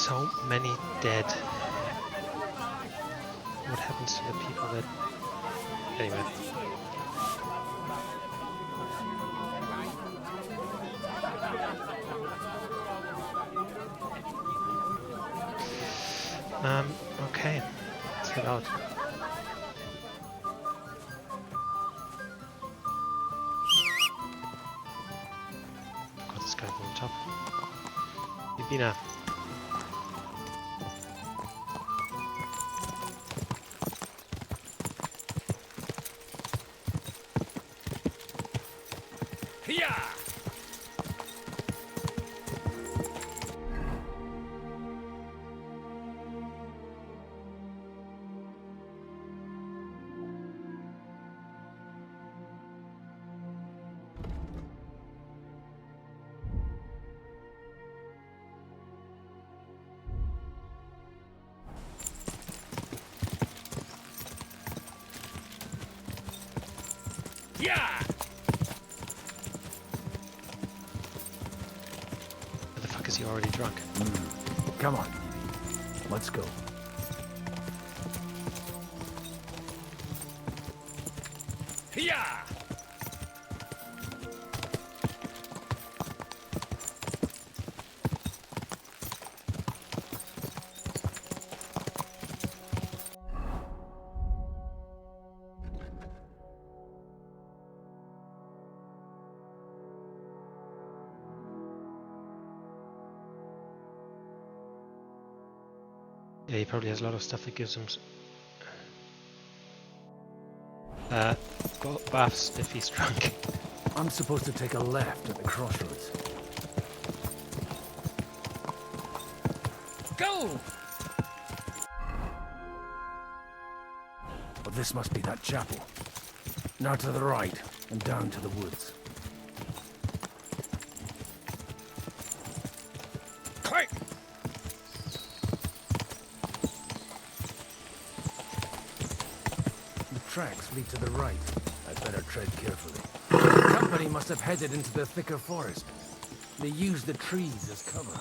So many dead. What happens to the people that... Anyway. Okay. Let's head out. Got this guy on top. Yubina. Where the fuck is he already drunk? Come on, let's go. Yeah, he probably has a lot of stuff that gives him buffs if he's drunk. I'm supposed to take a left at the crossroads. Go! Well, this must be that chapel. Now to the right, and down to the woods. Quick! The tracks lead to the right. I'd better tread carefully. The company must have headed into the thicker forest. They used the trees as cover.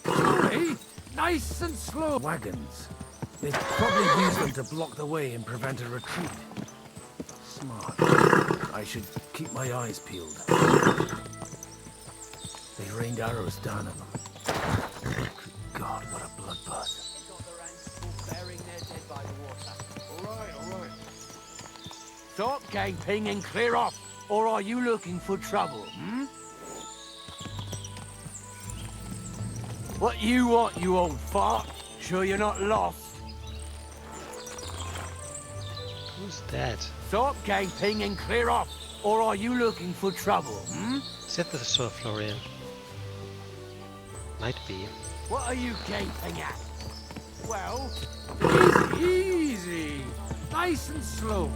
Slowly, nice and slow. Wagons. They probably used them to block the way and prevent a retreat. Smart. I should keep my eyes peeled. They rained arrows down at them. Good God, what a bloodbath. Alright. Stop gaping and clear off, or are you looking for trouble, What you want, you old fart? Sure you're not lost? Who's that? Stop gaping and clear off, or are you looking for trouble, Is that the Sir Florian? Might be. What are you gaping at? Well, easy. Nice and slow.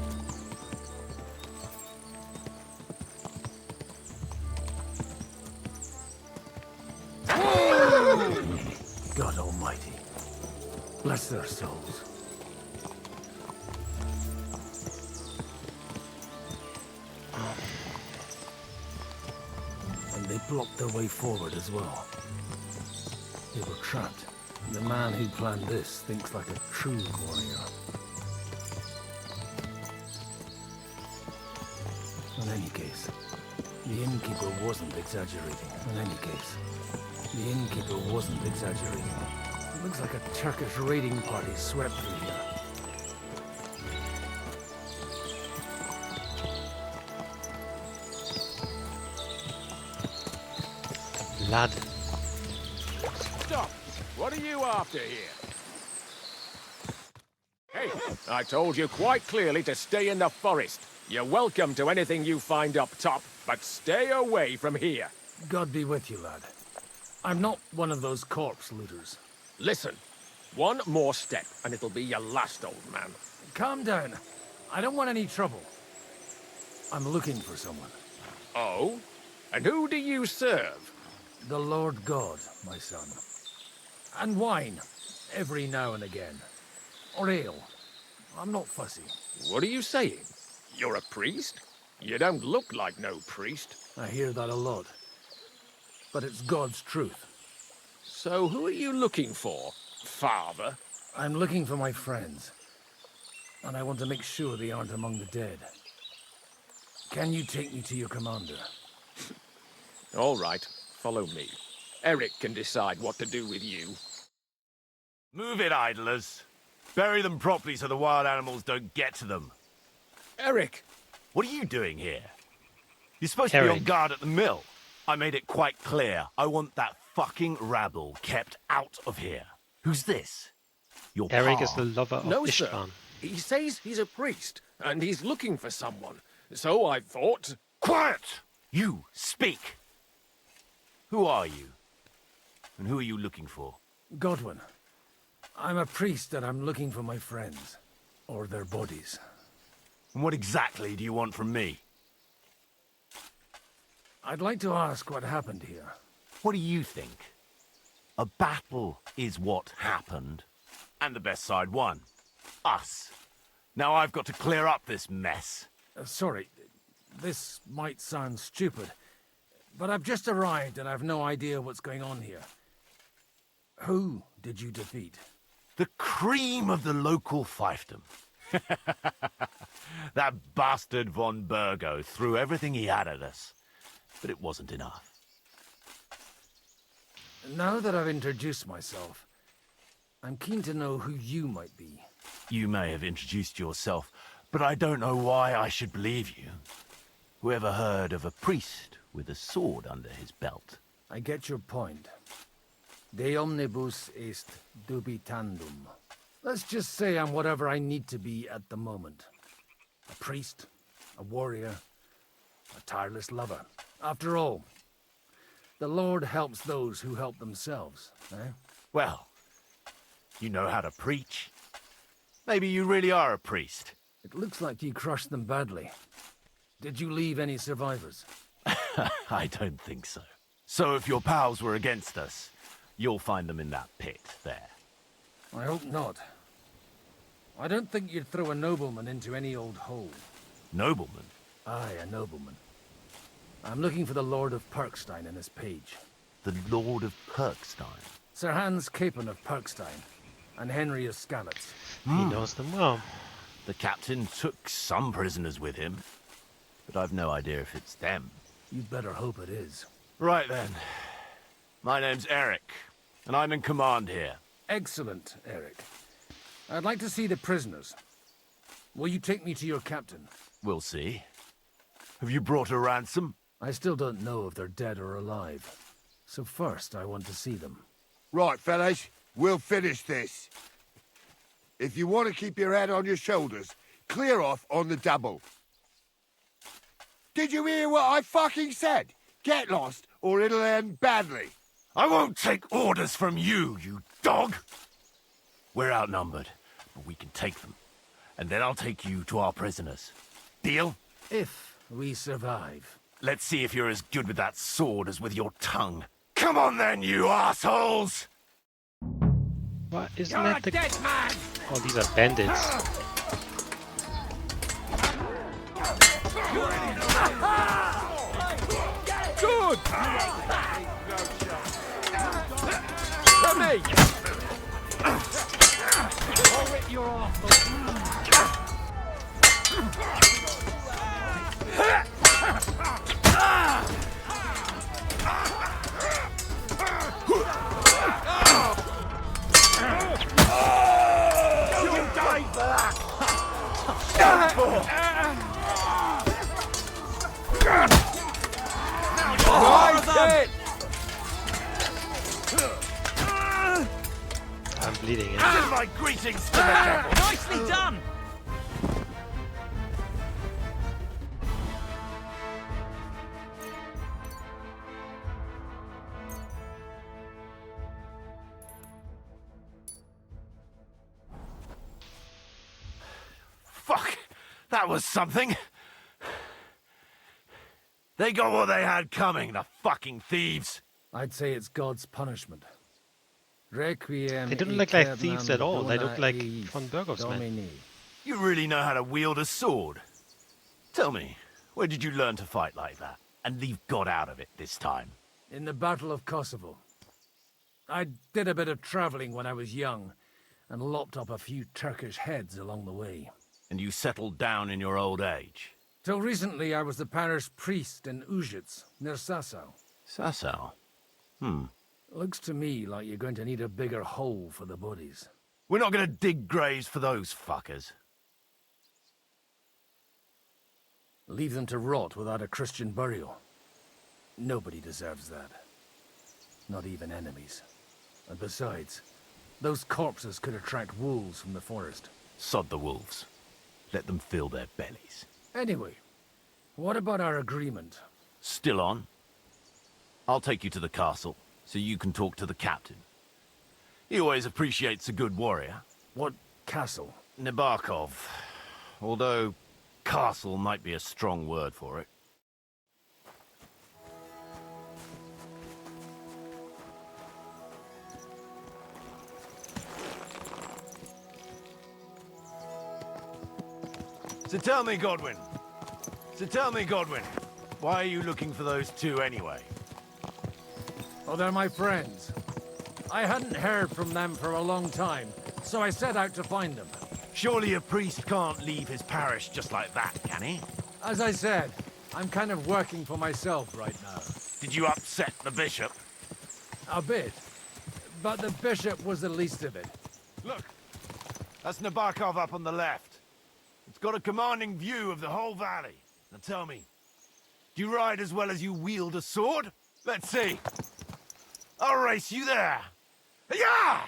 God almighty. Bless their souls. And they blocked their way forward as well. They were trapped. The man who planned this thinks like a true warrior. In any case, the innkeeper wasn't exaggerating. It looks like a Turkish raiding party swept through here. Lad. Stop! What are you after here? Hey, I told you quite clearly to stay in the forest. You're welcome to anything you find up top, but stay away from here. God be with you, lad. I'm not one of those corpse looters. Listen, one more step and it'll be your last, old man. Calm down. I don't want any trouble. I'm looking for someone. Oh? And who do you serve? The Lord God, my son. And wine, every now and again. Or ale. I'm not fussy. What are you saying? You're a priest? You don't look like no priest. I hear that a lot. But it's God's truth. So who are you looking for, father? I'm looking for my friends, and I want to make sure they aren't among the dead. Can you take me to your commander? All right, follow me. Eric can decide what to do with you. Move it, idlers. Bury them properly so the wild animals don't get to them. Eric! What are you doing here? You're supposed to be on Eric. guard at the mill. I made it quite clear. I want that fucking rabble kept out of here. Who's this? Your Eric pa? is the lover of No, sir. Istvan. He says he's a priest, and he's looking for someone. So I thought... Quiet! You, speak! Who are you? And who are you looking for? Godwin. I'm a priest and I'm looking for my friends. Or their bodies. And what exactly do you want from me? I'd like to ask what happened here. What do you think? A battle is what happened. And the best side won. Us. Now I've got to clear up this mess. Sorry, this might sound stupid, but I've just arrived and I've no idea what's going on here. Who did you defeat? The cream of the local fiefdom. That bastard von Burgo threw everything he had at us, but it wasn't enough. Now that I've introduced myself, I'm keen to know who you might be. You may have introduced yourself, but I don't know why I should believe you. Whoever heard of a priest with a sword under his belt? I get your point. De omnibus est dubitandum. Let's just say I'm whatever I need to be at the moment. A priest, a warrior, a tireless lover. After all, the Lord helps those who help themselves, eh? Well, you know how to preach. Maybe you really are a priest. It looks like you crushed them badly. Did you leave any survivors? I don't think so. So if your pals were against us, you'll find them in that pit there. I hope not. I don't think you'd throw a nobleman into any old hole. Nobleman? Aye, a nobleman. I'm looking for the Lord of Perkstein and his page. The Lord of Perkstein? Sir Hans Capon of Perkstein, and Henry of Skalitz. He knows them well. The captain took some prisoners with him, but I've no idea if it's them. You'd better hope it is. Right then. My name's Eric, and I'm in command here. Excellent, Eric. I'd like to see the prisoners. Will you take me to your captain? We'll see. Have you brought a ransom? I still don't know if they're dead or alive. So first, I want to see them. Right, fellas, we'll finish this. If you want to keep your head on your shoulders, clear off on the double. Did you hear what I fucking said? Get lost, or it'll end badly. I won't take orders from you, you dog! We're outnumbered, but we can take them. And then I'll take you to our prisoners. Deal? If we survive. Let's see if you're as good with that sword as with your tongue. Come on then, you assholes! What? Isn't You're that a the... dead man! Oh, these are bandits. Good! To me! I'll rip your off. You died for that! Stand for! Right, I'm bleeding. Give my greetings to the devil! Nicely done! Fuck! That was something! They got what they had coming, the fucking thieves! I'd say it's God's punishment. Requiem. They don't look like aeternam thieves at all. They look dona like eis von Burgos men. Domini. You really know how to wield a sword. Tell me, where did you learn to fight like that? And leave God out of it this time? In the Battle of Kosovo. I did a bit of traveling when I was young, and lopped up a few Turkish heads along the way. And you settled down in your old age? Till recently, I was the parish priest in Ujits, near Sasau. Sasau? Looks to me like you're going to need a bigger hole for the bodies. We're not gonna dig graves for those fuckers. Leave them to rot without a Christian burial. Nobody deserves that. Not even enemies. And besides, those corpses could attract wolves from the forest. Sod the wolves. Let them fill their bellies. Anyway, what about our agreement? Still on? I'll take you to the castle, so you can talk to the captain. He always appreciates a good warrior. What castle? Nabokov. Although, castle might be a strong word for it. So tell me, Godwin. Why are you looking for those two anyway? Oh, they're my friends. I hadn't heard from them for a long time, so I set out to find them. Surely a priest can't leave his parish just like that, can he? As I said, I'm kind of working for myself right now. Did you upset the bishop? A bit. But the bishop was the least of it. Look, that's Nabokov up on the left. It's got a commanding view of the whole valley. Now tell me, do you ride as well as you wield a sword? Let's see. I'll race you there. Yeah!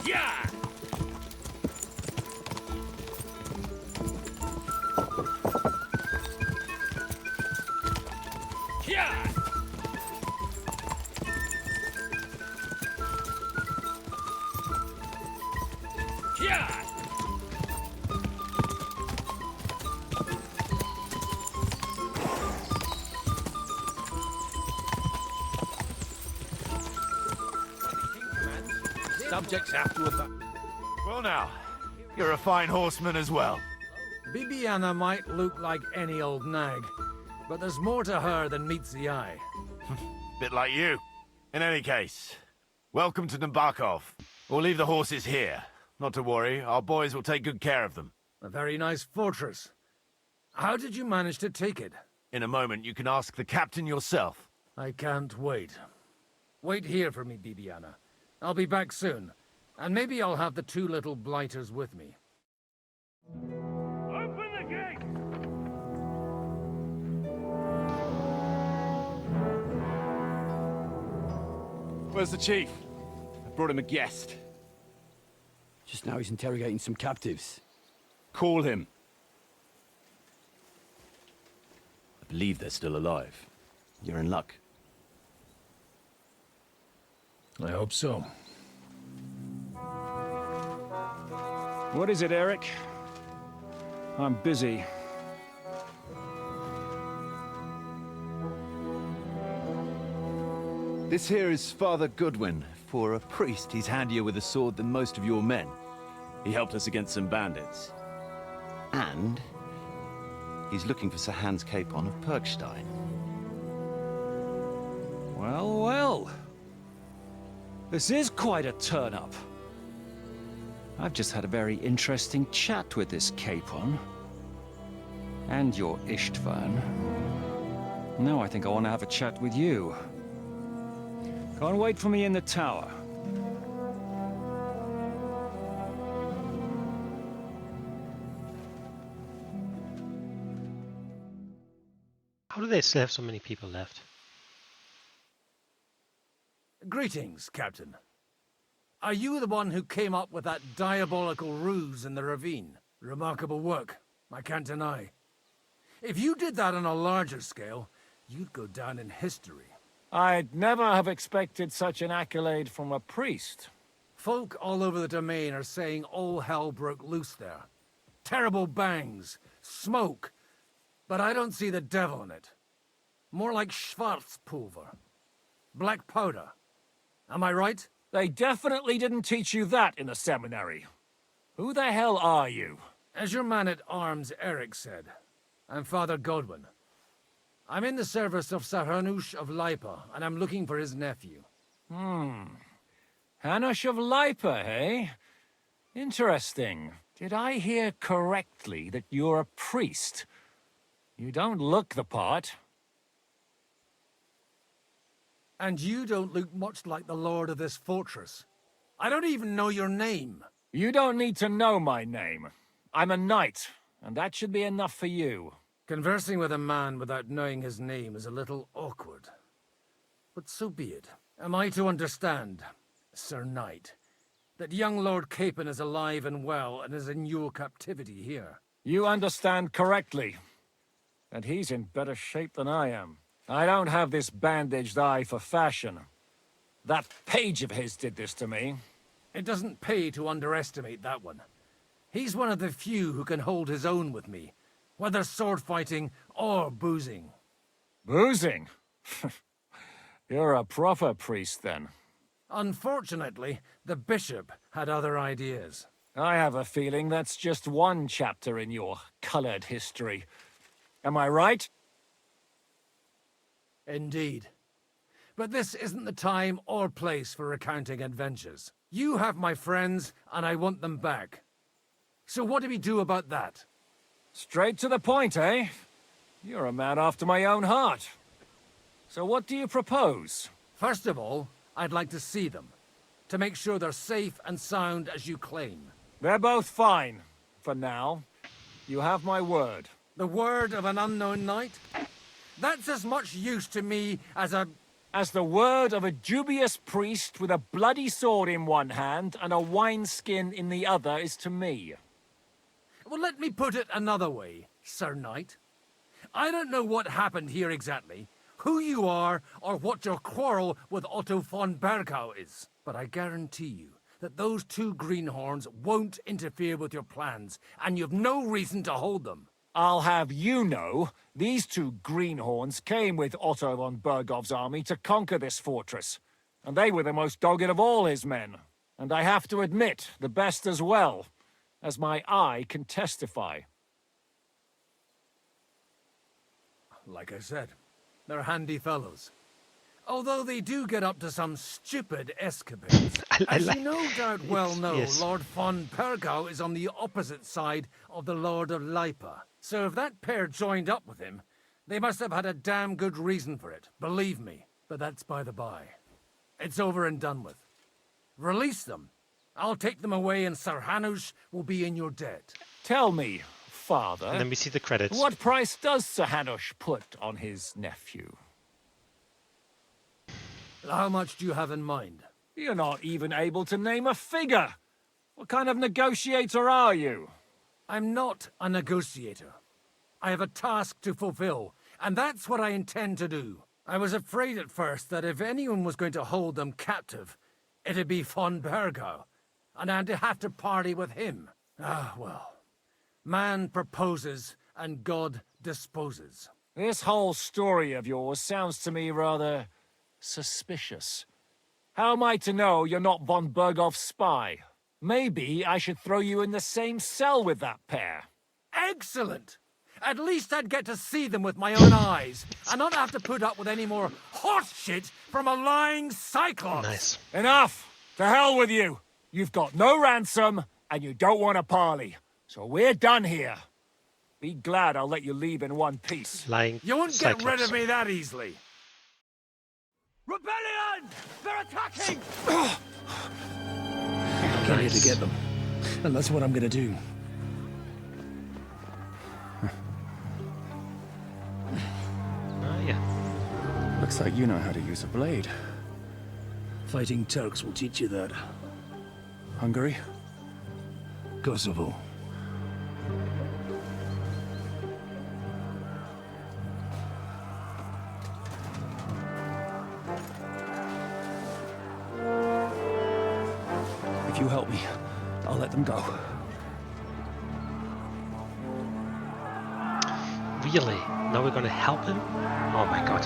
Yeah! Yeah! Yeah! Subjects have to have... Well now, you're a fine horseman as well. Bibiana might look like any old nag, but there's more to her than meets the eye. Bit like you. In any case, welcome to Nabokov. We'll leave the horses here. Not to worry, our boys will take good care of them. A very nice fortress. How did you manage to take it? In a moment, you can ask the captain yourself. I can't wait. Wait here for me, Bibiana. I'll be back soon, and maybe I'll have the two little blighters with me. Open the gate! Where's the chief? I brought him a guest. Just now he's interrogating some captives. Call him. I believe they're still alive. You're in luck. I hope so. What is it, Eric? I'm busy. This here is Father Goodwin. For a priest, he's handier with a sword than most of your men. He helped us against some bandits. And he's looking for Sir Hans Capon of Perkstein. Well, well. This is quite a turn-up. I've just had a very interesting chat with this Capon. And your Ishtvan. Now I think I want to have a chat with you. Go and wait for me in the tower. How do they still have so many people left? Greetings, Captain. Are you the one who came up with that diabolical ruse in the ravine? Remarkable work, I can't deny. If you did that on a larger scale, you'd go down in history. I'd never have expected such an accolade from a priest. Folk all over the domain are saying all hell broke loose there. Terrible bangs, smoke, but I don't see the devil in it. More like Schwarzpulver. Black powder. Am I right? They definitely didn't teach you that in the seminary. Who the hell are you? As your man-at-arms Eric said, I'm Father Godwin. I'm in the service of Sahanush of Lipa, and I'm looking for his nephew. Hanush of Lipa, eh? Interesting. Did I hear correctly that you're a priest? You don't look the part. And you don't look much like the lord of this fortress. I don't even know your name. You don't need to know my name. I'm a knight, and that should be enough for you. Conversing with a man without knowing his name is a little awkward. But so be it. Am I to understand, Sir Knight, that young Lord Capon is alive and well and is in your captivity here? You understand correctly. And he's in better shape than I am. I don't have this bandaged eye for fashion. That page of his did this to me. It doesn't pay to underestimate that one. He's one of the few who can hold his own with me, whether sword fighting or boozing. Boozing? You're a proper priest, then. Unfortunately, the bishop had other ideas. I have a feeling that's just one chapter in your colored history. Am I right? Indeed. But this isn't the time or place for recounting adventures. You have my friends, and I want them back. So what do we do about that? Straight to the point, eh? You're a man after my own heart. So what do you propose? First of all, I'd like to see them, to make sure they're safe and sound as you claim. They're both fine, for now. You have my word. The word of an unknown knight? That's as much use to me as the word of a dubious priest with a bloody sword in one hand and a wineskin in the other is to me. Well, let me put it another way, Sir Knight. I don't know what happened here exactly, who you are, or what your quarrel with Otto von Bergau is. But I guarantee you that those two greenhorns won't interfere with your plans, and you've no reason to hold them. I'll have you know, these two greenhorns came with Otto von Bergov's army to conquer this fortress. And they were the most dogged of all his men. And I have to admit, the best as well, as my eye can testify. Like I said, they're handy fellows. Although they do get up to some stupid escapades. As you no doubt well know, yes. Lord von Bergau is on the opposite side of the Lord of Lipa. So if that pair joined up with him, they must have had a damn good reason for it, believe me. But that's by the by. It's over and done with. Release them. I'll take them away and Sir Hanush will be in your debt. Tell me, father, And then we see the credits. what price does Sir Hanush put on his nephew? How much do you have in mind? You're not even able to name a figure. What kind of negotiator are you? I'm not a negotiator. I have a task to fulfill, and that's what I intend to do. I was afraid at first that if anyone was going to hold them captive, it'd be von Bergau, and I'd have to party with him. Ah, well. Man proposes, and God disposes. This whole story of yours sounds to me rather suspicious. How am I to know you're not von Bergov's spy? Maybe I should throw you in the same cell with that pair. Excellent! At least I'd get to see them with my own eyes, and not have to put up with any more horse shit from a lying cyclops. Nice. Enough! To hell with you! You've got no ransom, and you don't want a parley. So we're done here. Be glad I'll let you leave in one piece. Lying You won't get rid Cyclops. of me that easily. Rebellion! They're attacking! Came here to get them, and that's what I'm gonna do. Yeah. Looks like you know how to use a blade. Fighting Turks will teach you that. Hungary? Kosovo. If you help me, I'll let them go. Really? Now we're gonna help him? Oh my god.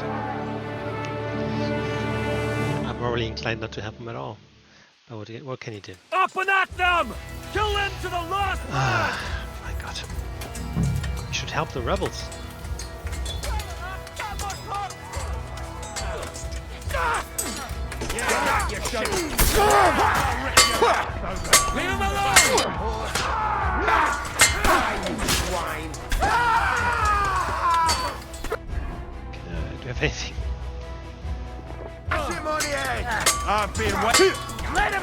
I'm morally inclined not to help him at all. But what can you do? Up and at them! Kill them to the last man! Ah, my god. You should help the rebels. Leave him alone! Do you have anything? Hit him on the head! I've been waiting. Let him.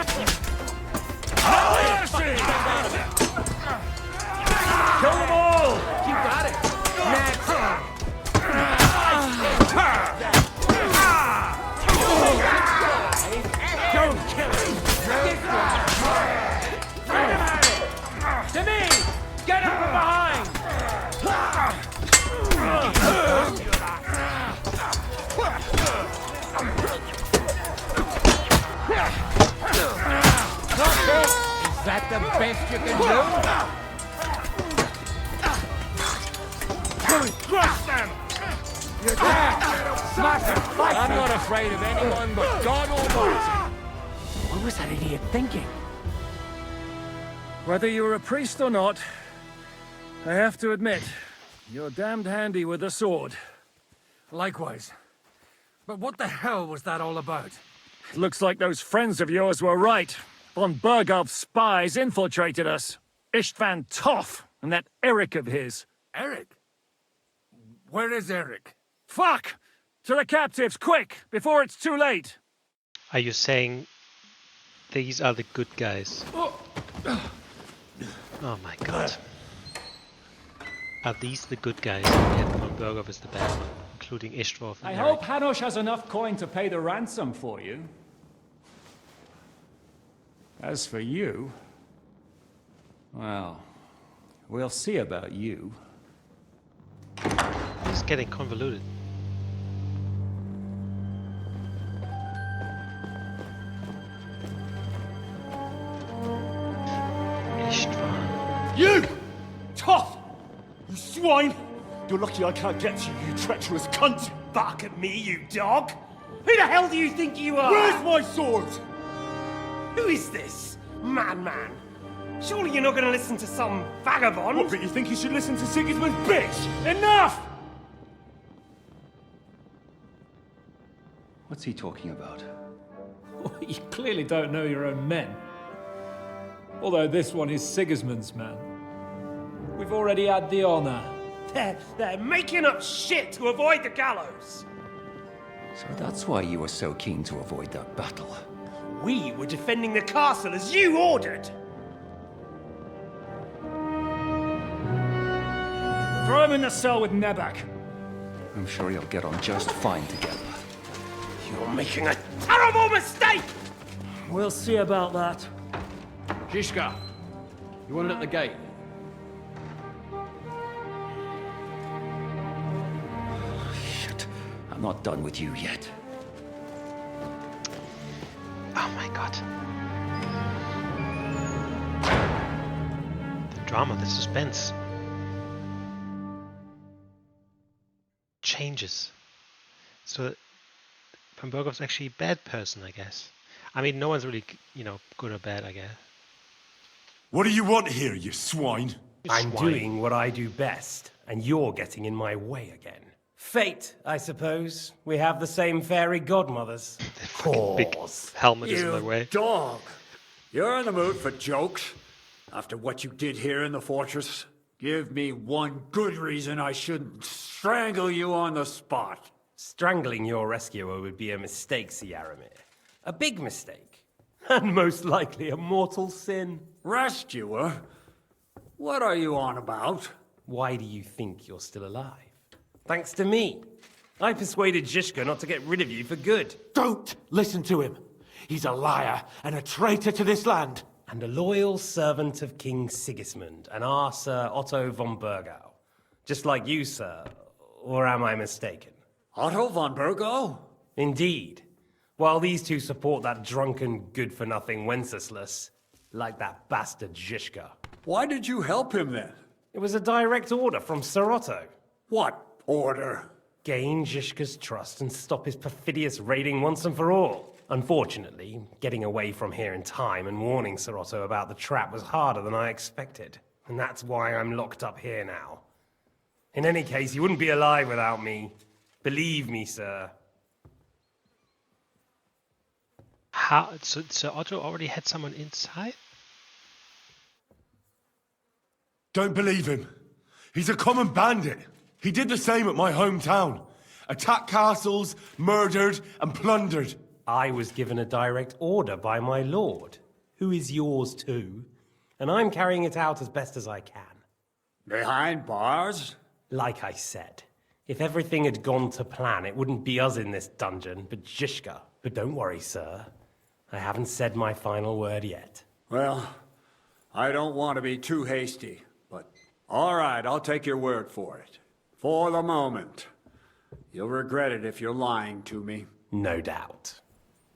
Kill them all! You got it! Next! Don't kill him! To me! Get him from behind! Is that the best you can do? Crush them! You're there! Smash him! I'm not afraid of anyone but God Almighty. What was that idiot thinking? Whether you're a priest or not, I have to admit, you're damned handy with a sword. Likewise. But what the hell was that all about? Looks like those friends of yours were right. Von Bergov's spies infiltrated us. Istvan Toth and that Eric of his. Eric? Where is Eric? Fuck! To the captives, quick, before it's too late! Are you saying these are the good guys? Oh my god. Are these the good guys and von Bergov is the bad one, including Ishtvar and I Eric? hope Hanush has enough coin to pay the ransom for you. As for you, well, we'll see about you. It's getting convoluted. Ishtvar. You! Tough! You swine! You're lucky I can't get to you, you treacherous cunt! Bark at me, you dog! Who the hell do you think you are? Where's my sword? Who is this? Madman! Surely you're not going to listen to some vagabond? What, but you think you should listen to Sigismund's bitch? Enough! What's he talking about? You clearly don't know your own men. Although this one is Sigismund's man. We've already had the honor. They're making up shit to avoid the gallows! So that's why you were so keen to avoid that battle. We were defending the castle as you ordered! Throw him in the cell with Nebak. I'm sure you'll get on just fine together. You're making a terrible mistake! We'll see about that. Zhishka, you want it at the gate? Shit. I'm not done with you yet. Oh my god. The drama, the suspense. Changes. So, von Bergov's actually a bad person, I guess. I mean, no one's really, good or bad, I guess. What do you want here, you swine? I'm doing what I do best, and you're getting in my way again. Fate, I suppose. We have the same fairy godmothers. Big helmet is in the way. Dog! You're in the mood for jokes? After what you did here in the fortress? Give me one good reason I shouldn't strangle you on the spot. Strangling your rescuer would be a mistake, Yaramir. A big mistake. And most likely a mortal sin. Rescuer? What are you on about? Why do you think you're still alive? Thanks to me. I persuaded Zhishka not to get rid of you for good. Don't listen to him. He's a liar and a traitor to this land. And a loyal servant of King Sigismund and our Sir Otto von Bergau. Just like you, sir. Or am I mistaken? Otto von Bergau? Indeed. While these two support that drunken, good-for-nothing Wenceslas, like that bastard Zhishka. Why did you help him then? It was a direct order from Sir Otto. What order? Gain Zhishka's trust and stop his perfidious raiding once and for all. Unfortunately, getting away from here in time and warning Sir Otto about the trap was harder than I expected. And that's why I'm locked up here now. In any case, you wouldn't be alive without me. Believe me, sir. how? So Otto already had someone inside? Don't believe him. He's a common bandit. He did the same at my hometown. Attacked castles, murdered, and plundered. I was given a direct order by my lord, who is yours too, and I'm carrying it out as best as I can. Behind bars? Like I said, if everything had gone to plan, it wouldn't be us in this dungeon, but Zhishka. But don't worry, sir. I haven't said my final word yet. Well, I don't want to be too hasty, but all right, I'll take your word for it. For the moment. You'll regret it if you're lying to me. No doubt.